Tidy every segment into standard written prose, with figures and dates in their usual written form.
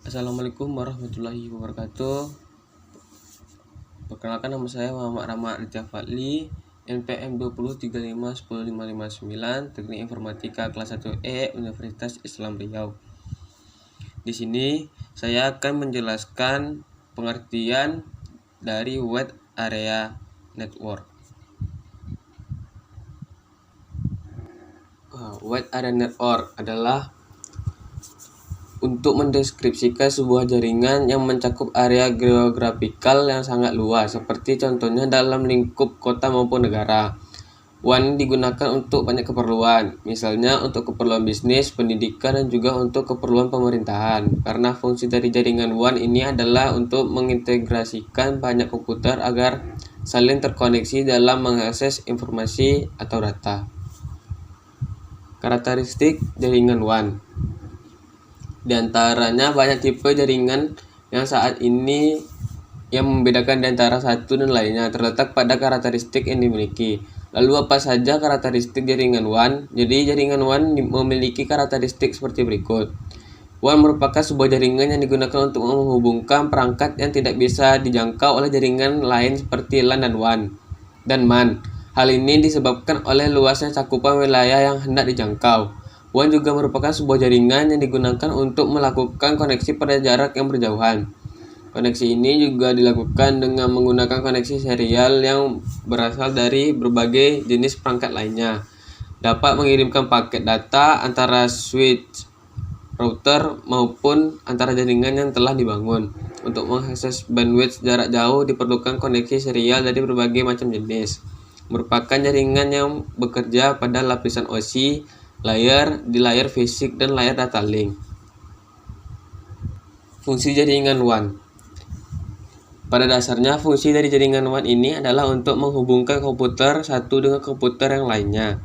Assalamualaikum warahmatullahi wabarakatuh. Perkenalkan, nama saya Muhammad Rahmat Aditya Fadli, NPM 2035105559, Teknik Informatika kelas 1E, Universitas Islam Riau. Di sini saya akan menjelaskan pengertian dari Wide Area Network. Wide Area Network adalah untuk mendeskripsikan sebuah jaringan yang mencakup area geografikal yang sangat luas, seperti contohnya dalam lingkup kota maupun negara. WAN digunakan untuk banyak keperluan, misalnya untuk keperluan bisnis, pendidikan, dan juga untuk keperluan pemerintahan. Karena fungsi dari jaringan WAN ini adalah untuk mengintegrasikan banyak komputer agar saling terkoneksi dalam mengakses informasi atau data. Karakteristik jaringan WAN. Di antaranya banyak tipe jaringan yang saat ini yang membedakan di antara satu dan lainnya terletak pada karakteristik yang dimiliki. Lalu apa saja karakteristik jaringan WAN? Jadi jaringan WAN memiliki karakteristik seperti berikut. WAN merupakan sebuah jaringan yang digunakan untuk menghubungkan perangkat yang tidak bisa dijangkau oleh jaringan lain seperti LAN dan WAN dan MAN. Hal ini disebabkan oleh luasnya cakupan wilayah yang hendak dijangkau. WAN juga merupakan sebuah jaringan yang digunakan untuk melakukan koneksi pada jarak yang berjauhan. Koneksi ini juga dilakukan dengan menggunakan koneksi serial yang berasal dari berbagai jenis perangkat lainnya. Dapat mengirimkan paket data antara switch, router, maupun antara jaringan yang telah dibangun. Untuk mengakses bandwidth jarak jauh diperlukan koneksi serial dari berbagai macam jenis. Merupakan jaringan yang bekerja pada lapisan OSI, di layar fisik, dan layar data link. Fungsi jaringan WAN. Pada dasarnya, fungsi dari jaringan WAN ini adalah untuk menghubungkan komputer satu dengan komputer yang lainnya.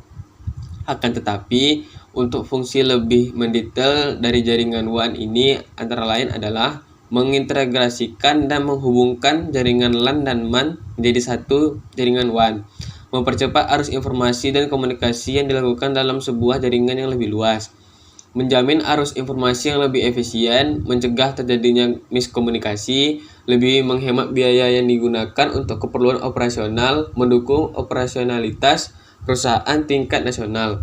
Akan tetapi, untuk fungsi lebih mendetail dari jaringan WAN ini antara lain adalah mengintegrasikan dan menghubungkan jaringan LAN dan MAN menjadi satu jaringan WAN, mempercepat arus informasi dan komunikasi yang dilakukan dalam sebuah jaringan yang lebih luas, menjamin arus informasi yang lebih efisien, mencegah terjadinya miskomunikasi, lebih menghemat biaya yang digunakan untuk keperluan operasional, mendukung operasionalitas perusahaan tingkat nasional.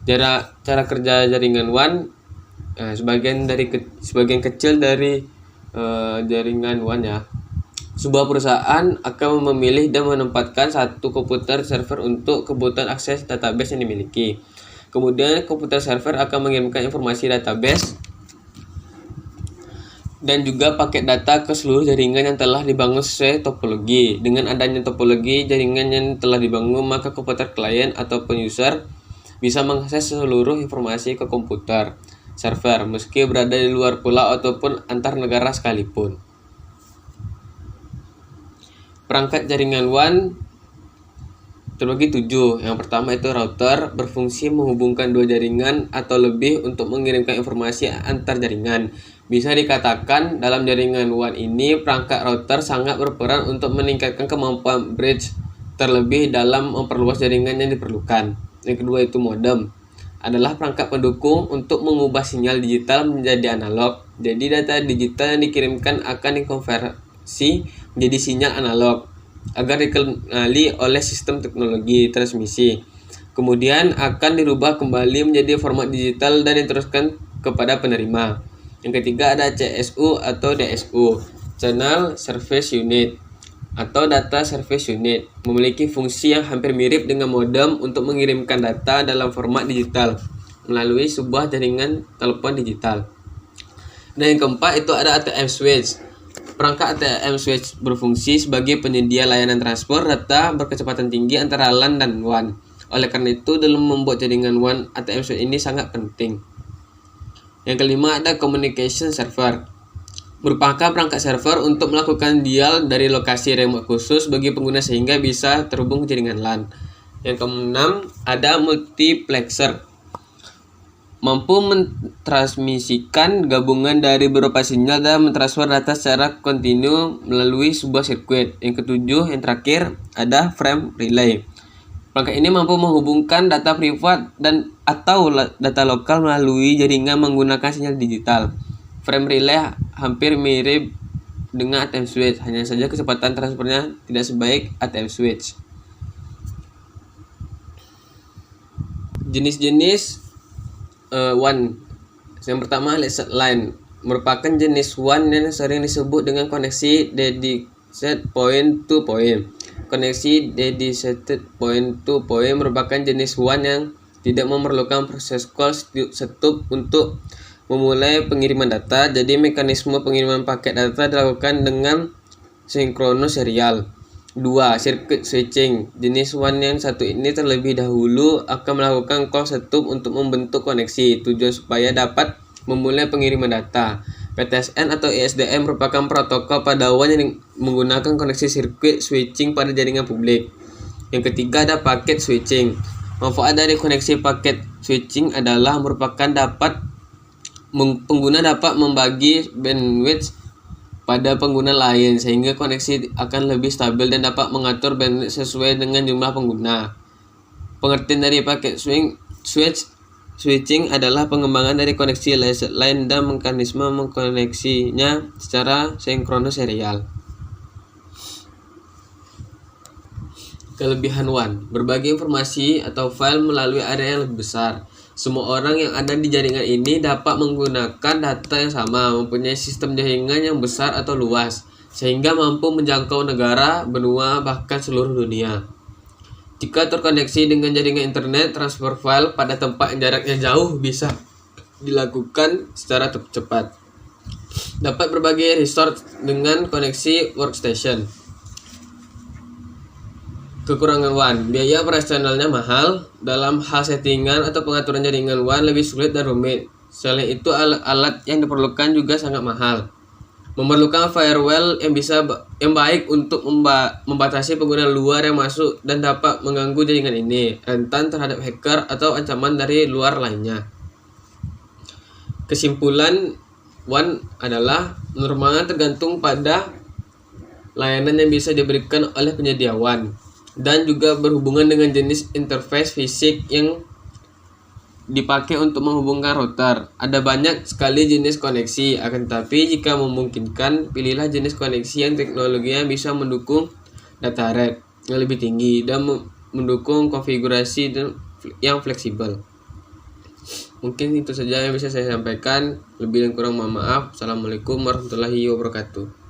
Cara kerja jaringan WAN, sebagian kecil dari jaringan WAN ya. Sebuah perusahaan akan memilih dan menempatkan satu komputer server untuk kebutuhan akses database yang dimiliki. Kemudian komputer server akan mengirimkan informasi database dan juga paket data ke seluruh jaringan yang telah dibangun sesuai topologi. Dengan adanya topologi jaringan yang telah dibangun, maka komputer klien ataupun user bisa mengakses seluruh informasi ke komputer server meski berada di luar pulau ataupun antar negara sekalipun. Perangkat jaringan WAN terbagi 7. Yang pertama itu router, berfungsi menghubungkan dua jaringan atau lebih untuk mengirimkan informasi antar jaringan. Bisa dikatakan dalam jaringan WAN ini perangkat router sangat berperan untuk meningkatkan kemampuan bridge terlebih dalam memperluas jaringan yang diperlukan. Yang kedua itu modem, adalah perangkat pendukung untuk mengubah sinyal digital menjadi analog. Jadi data digital yang dikirimkan akan dikonversi menjadi sinyal analog agar dikenali oleh sistem teknologi transmisi. Kemudian akan dirubah kembali menjadi format digital dan diteruskan kepada penerima. Yang ketiga ada CSU atau DSU, Channel Service Unit atau Data Service Unit, memiliki fungsi yang hampir mirip dengan modem untuk mengirimkan data dalam format digital melalui sebuah jaringan telepon digital. Dan yang keempat itu ada ATM Switch. Perangkat ATM Switch berfungsi sebagai penyedia layanan transfer data berkecepatan tinggi antara LAN dan WAN. Oleh karena itu, dalam membuat jaringan WAN, ATM Switch ini sangat penting. Yang kelima ada Communication Server. Merupakan perangkat server untuk melakukan dial dari lokasi remote khusus bagi pengguna sehingga bisa terhubung ke jaringan LAN. Yang keenam ada Multiplexer. Mampu mentransmisikan gabungan dari beberapa sinyal dan mentransfer data secara kontinu melalui sebuah sirkuit. Yang ketujuh, yang terakhir, ada frame relay. Perangkat ini mampu menghubungkan data privat dan atau data lokal melalui jaringan menggunakan sinyal digital. Frame relay hampir mirip dengan ATM switch, hanya saja kecepatan transfernya tidak sebaik ATM switch. Jenis-jenis WAN. Yang pertama, leased line merupakan jenis WAN yang sering disebut dengan koneksi dedicated point to point. Koneksi dedicated point to point merupakan jenis WAN yang tidak memerlukan proses call setup untuk memulai pengiriman data. Jadi mekanisme pengiriman paket data dilakukan dengan sinkronus serial. 2. Circuit switching. Jenis WAN yang satu ini terlebih dahulu akan melakukan call setup untuk membentuk koneksi, tujuan supaya dapat memulai pengiriman data. PTSN atau ISDN merupakan protokol pada WAN yang menggunakan koneksi sirkuit switching pada jaringan publik. Yang ketiga ada paket switching. Manfaat dari koneksi paket switching adalah pengguna dapat membagi bandwidth pada pengguna lain sehingga koneksi akan lebih stabil dan dapat mengatur bandwidth sesuai dengan jumlah pengguna. Pengertian dari paket switching adalah pengembangan dari koneksi leased line dan mekanisme mengkoneksinya secara sinkronus serial. Kelebihan WAN: berbagi informasi atau file melalui area yang lebih besar. Semua orang yang ada di jaringan ini dapat menggunakan data yang sama, mempunyai sistem jaringan yang besar atau luas, sehingga mampu menjangkau negara, benua, bahkan seluruh dunia. Jika terkoneksi dengan jaringan internet, transfer file pada tempat yang jaraknya jauh bisa dilakukan secara cepat. Dapat berbagi resource dengan koneksi workstation. Kekurangan WAN: biaya operasionalnya mahal. Dalam hal settingan atau pengaturan jaringan WAN lebih sulit dan rumit. Selain itu, alat yang diperlukan juga sangat mahal. Memerlukan firewall yang baik untuk membatasi pengguna luar yang masuk dan dapat mengganggu jaringan ini, rentan terhadap hacker atau ancaman dari luar lainnya. Kesimpulan, WAN adalah penerbangan tergantung pada layanan yang bisa diberikan oleh penyedia WAN dan juga berhubungan dengan jenis interface fisik yang dipakai untuk menghubungkan router. Ada banyak sekali jenis koneksi, akan tetapi jika memungkinkan, pilihlah jenis koneksi yang teknologinya bisa mendukung data rate yang lebih tinggi dan mendukung konfigurasi yang fleksibel. Mungkin itu saja yang bisa saya sampaikan. Lebih dan kurang mohon maaf. Assalamualaikum warahmatullahi wabarakatuh.